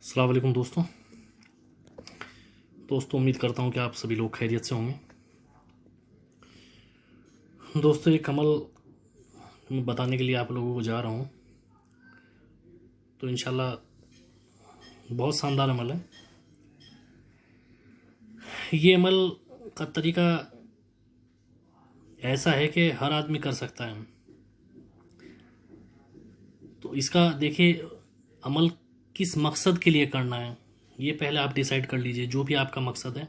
अस्सलाम वालेकुम दोस्तों उम्मीद करता हूँ कि आप सभी लोग खैरियत से होंगे। दोस्तों एक अमल मैं बताने के लिए आप लोगों को जा रहा हूँ, तो इंशाल्लाह बहुत शानदार अमल है। ये अमल का तरीका ऐसा है कि हर आदमी कर सकता है। तो इसका देखिए अमल किस मकसद के लिए करना है ये पहले आप डिसाइड कर लीजिए, जो भी आपका मकसद है।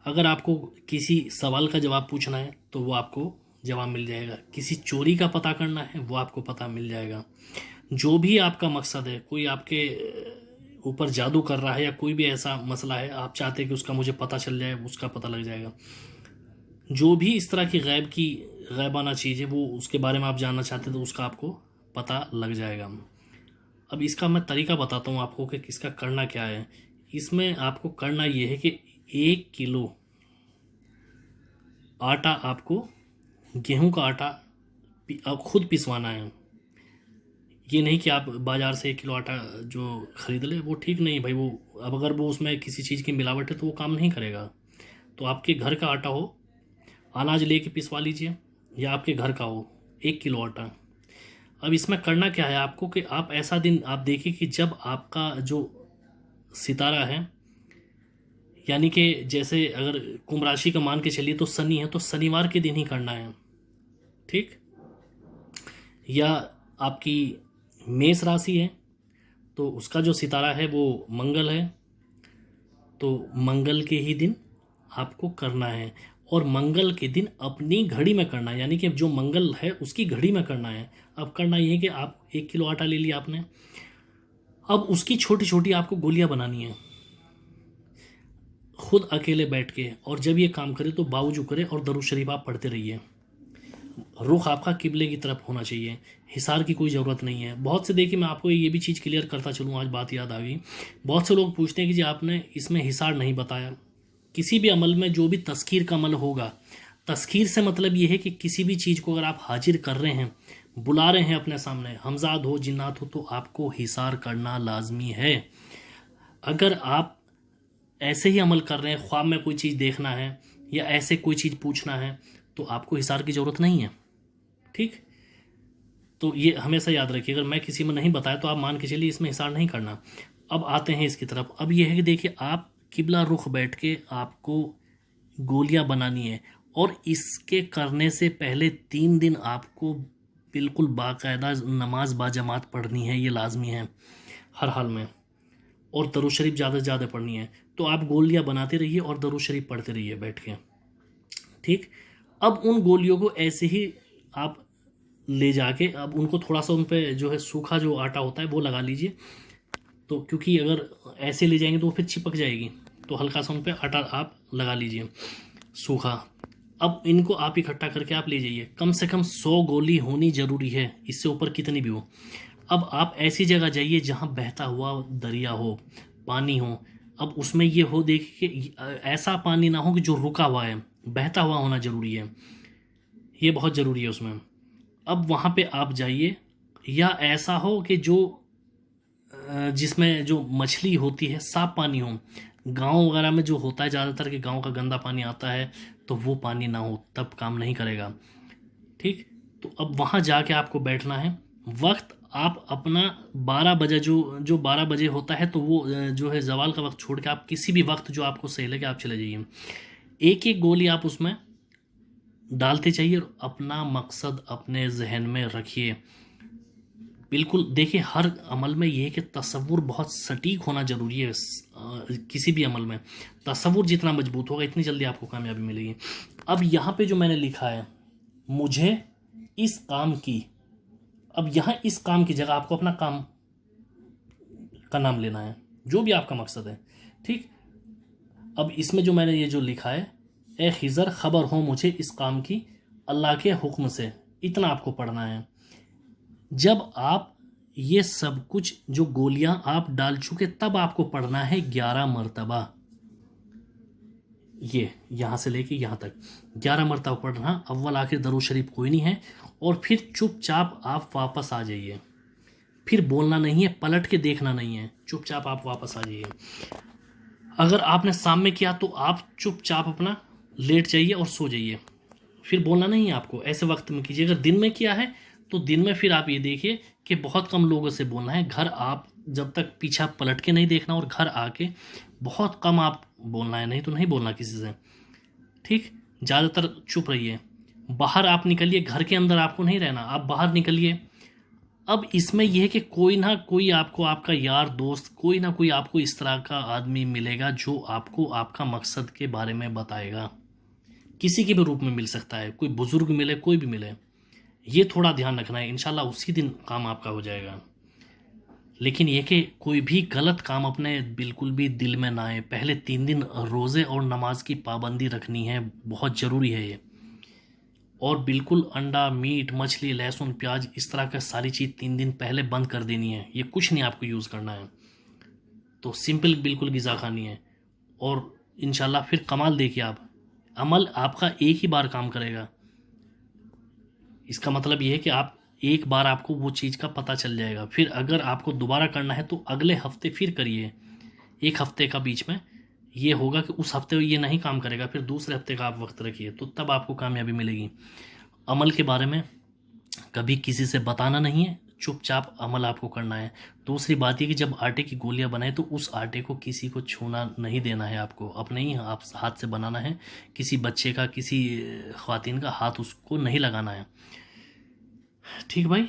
अगर आपको किसी सवाल का जवाब पूछना है तो वो आपको जवाब मिल जाएगा, किसी चोरी का पता करना है वो आपको पता मिल जाएगा। जो भी आपका मकसद है, कोई आपके ऊपर जादू कर रहा है या कोई भी ऐसा मसला है आप चाहते हैं कि उसका मुझे पता चल जाए, उसका पता लग जाएगा। जो भी इस तरह की गैबाना चीज़ है वो उसके बारे में आप जानना चाहते हैं तो उसका आपको पता लग जाएगा। अब इसका मैं तरीका बताता हूँ आपको कि इसका करना क्या है। इसमें आपको करना ये है कि 1 किलो आटा, आपको गेहूं का आटा खुद पिसवाना है। ये नहीं कि आप बाज़ार से 1 किलो आटा जो ख़रीद ले, वो ठीक नहीं भाई। वो अब अगर वो उसमें किसी चीज़ की मिलावट है तो वो काम नहीं करेगा। तो आपके घर का आटा हो, अनाज लेके पिसवा लीजिए, या आपके घर का हो 1 किलो आटा। अब इसमें करना क्या है आपको कि आप ऐसा दिन आप देखिए कि जब आपका जो सितारा है, यानी कि जैसे अगर कुंभ राशि का मान के चलिए तो शनि है, तो शनिवार के दिन ही करना है, ठीक। या आपकी मेष राशि है तो उसका जो सितारा है वो मंगल है, तो मंगल के ही दिन आपको करना है। और मंगल के दिन अपनी घड़ी में करना है, यानी कि जो मंगल है उसकी घड़ी में करना है। अब करना ये है कि आप 1 किलो आटा ले लिया आपने, अब उसकी छोटी छोटी आपको गोलियां बनानी है खुद अकेले बैठ के। और जब ये काम करे तो बावजू करे और दरूद शरीफ आप पढ़ते रहिए। रुख आपका किबले की तरफ होना चाहिए, हिसार की कोई ज़रूरत नहीं है। बहुत से देखिए मैं आपको ये भी चीज़ क्लियर करता चलूँ, आज बात याद आ गई। बहुत से लोग पूछते हैं कि जी आपने इसमें हिसार नहीं बताया। किसी भी अमल में जो भी तस्खीर का अमल होगा, तस्खीर से मतलब ये है कि किसी भी चीज़ को अगर आप हाजिर कर रहे हैं, बुला रहे हैं अपने सामने, हमजाद हो जिन्नात हो, तो आपको हिसार करना लाजमी है। अगर आप ऐसे ही अमल कर रहे हैं, ख्वाब में कोई चीज़ देखना है या ऐसे कोई चीज़ पूछना है, तो आपको हिसार की ज़रूरत नहीं है, ठीक। तो ये हमेशा याद रखिए, अगर मैं किसी में नहीं बताया तो आप मान के चलिए इसमें हिसार नहीं करना। अब आते हैं इसकी तरफ। अब ये है कि देखिए आप किबला रुख बैठ के आपको गोलियां बनानी है, और इसके करने से पहले 3 दिन आपको बिल्कुल बाकायदा नमाज बाजमात पढ़नी है, ये लाजमी है हर हाल में। और दरूद शरीफ ज़्यादा से ज़्यादा पढ़नी है। तो आप गोलियां बनाते रहिए और दरूद शरीफ पढ़ते रहिए बैठ के, ठीक। अब उन गोलियों को ऐसे ही आप ले जाके, अब उनको थोड़ा सा उन पे जो है सूखा जो आटा होता है वो लगा लीजिए। तो क्योंकि अगर ऐसे ले जाएंगे तो वो फिर चिपक जाएगी, तो हल्का सा उन पे आटा आप लगा लीजिए सूखा। अब इनको आप इकट्ठा करके आप ले जाइए, कम से कम 100 गोली होनी ज़रूरी है, इससे ऊपर कितनी भी हो। अब आप ऐसी जगह जाइए जहाँ बहता हुआ दरिया हो, पानी हो। अब उसमें ये हो देखिए ऐसा पानी ना हो कि जो रुका हुआ है, बहता हुआ होना ज़रूरी है, ये बहुत ज़रूरी है उसमें। अब वहाँ पे आप जाइए, या ऐसा हो कि जो जिसमें जो मछली होती है साफ पानी हो। गांव वगैरह में जो होता है ज़्यादातर कि गांव का गंदा पानी आता है, तो वो पानी ना हो, तब काम नहीं करेगा, ठीक। तो अब वहाँ जाके आपको बैठना है। वक्त आप अपना 12 बजे जो 12 बजे होता है, तो वो जो है जवाल का वक्त छोड़ के आप किसी भी वक्त जो आपको सही लगे आप चले जाइए। एक एक गोली आप उसमें डालते चाहिए और अपना मकसद अपने जहन में रखिए। बिल्कुल देखिए हर अमल में ये है कि तसव्वुर बहुत सटीक होना ज़रूरी है। किसी भी अमल में तसव्वुर जितना मजबूत होगा इतनी जल्दी आपको कामयाबी मिलेगी। अब यहाँ पे जो मैंने लिखा है, मुझे इस काम की, अब यहाँ इस काम की जगह आपको अपना काम का नाम लेना है, जो भी आपका मकसद है, ठीक। अब इसमें जो मैंने ये जो लिखा है, ए खिज़र खबर हो मुझे इस काम की अल्लाह के हुक्म से, इतना आपको पढ़ना है। जब आप ये सब कुछ जो गोलियां आप डाल चुके, तब आपको पढ़ना है 11 मरतबा। ये यहाँ से लेके यहाँ तक 11 मरतबा पढ़ना, अव्वल आखिर दरूद शरीफ कोई नहीं है। और फिर चुपचाप आप वापस आ जाइए, फिर बोलना नहीं है, पलट के देखना नहीं है, चुपचाप आप वापस आ जाइए। अगर आपने शाम में किया तो आप चुपचाप अपना लेट जाइए और सो जाइए, फिर बोलना नहीं है आपको, ऐसे वक्त में कीजिए। अगर दिन में किया है तो दिन में फिर आप ये देखिए कि बहुत कम लोगों से बोलना है। घर आप जब तक पीछा पलट के नहीं देखना, और घर आके बहुत कम आप बोलना है, नहीं तो नहीं बोलना किसी से, ठीक। ज़्यादातर चुप रहिए। बाहर आप निकलिए, घर के अंदर आपको नहीं रहना, आप बाहर निकलिए। अब इसमें यह है कि कोई ना कोई आपको, आपका यार दोस्त, कोई ना कोई आपको इस तरह का आदमी मिलेगा जो आपको आपका मकसद के बारे में बताएगा। किसी के भी रूप में मिल सकता है, कोई बुजुर्ग मिले, कोई भी मिले, ये थोड़ा ध्यान रखना है। इंशाल्लाह उसी दिन काम आपका हो जाएगा। लेकिन ये कि कोई भी गलत काम अपने बिल्कुल भी दिल में ना आए। पहले 3 दिन रोज़े और नमाज की पाबंदी रखनी है, बहुत ज़रूरी है ये। और बिल्कुल अंडा, मीट, मछली, लहसुन, प्याज, इस तरह का सारी चीज़ 3 दिन पहले बंद कर देनी है। ये कुछ नहीं आपको यूज़ करना है। तो सिंपल बिल्कुल ग़िज़ा खानी है, और इंशाल्लाह फिर कमाल देखिए आप। अमल आपका एक ही बार काम करेगा। इसका मतलब ये है कि आप एक बार आपको वो चीज़ का पता चल जाएगा। फिर अगर आपको दोबारा करना है तो अगले हफ्ते फिर करिए। 1 हफ्ते का बीच में ये होगा कि उस हफ्ते ये नहीं काम करेगा, फिर दूसरे हफ्ते का आप वक्त रखिए, तो तब आपको कामयाबी मिलेगी। अमल के बारे में कभी किसी से बताना नहीं है, चुपचाप अमल आपको करना है। दूसरी बात ये कि जब आटे की गोलियां बनाए तो उस आटे को किसी को छूना नहीं देना है आपको, अपने ही आप हाथ से बनाना है। किसी बच्चे का, किसी ख्वातीन का हाथ उसको नहीं लगाना है, ठीक भाई।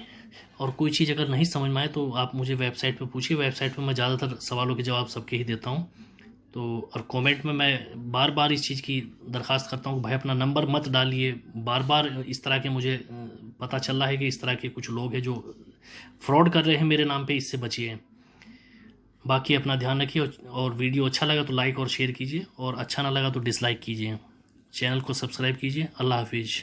और कोई चीज़ अगर नहीं समझ में आए तो आप मुझे वेबसाइट पे पूछिए। वेबसाइट पे मैं ज़्यादातर सवालों के जवाब सबके ही देता हूँ। तो और कमेंट में मैं बार बार इस चीज़ की दरख्वास्त करता हूँ कि भाई अपना नंबर मत डालिए। बार बार इस तरह के मुझे पता चल रहा है कि इस तरह के कुछ लोग हैं जो फ्रॉड कर रहे हैं मेरे नाम पे, इससे बचिए। बाकी अपना ध्यान रखिए, और वीडियो अच्छा लगा तो लाइक और शेयर कीजिए, और अच्छा ना लगा तो डिसलाइक कीजिए। चैनल को सब्सक्राइब कीजिए। अल्लाह हाफिज़।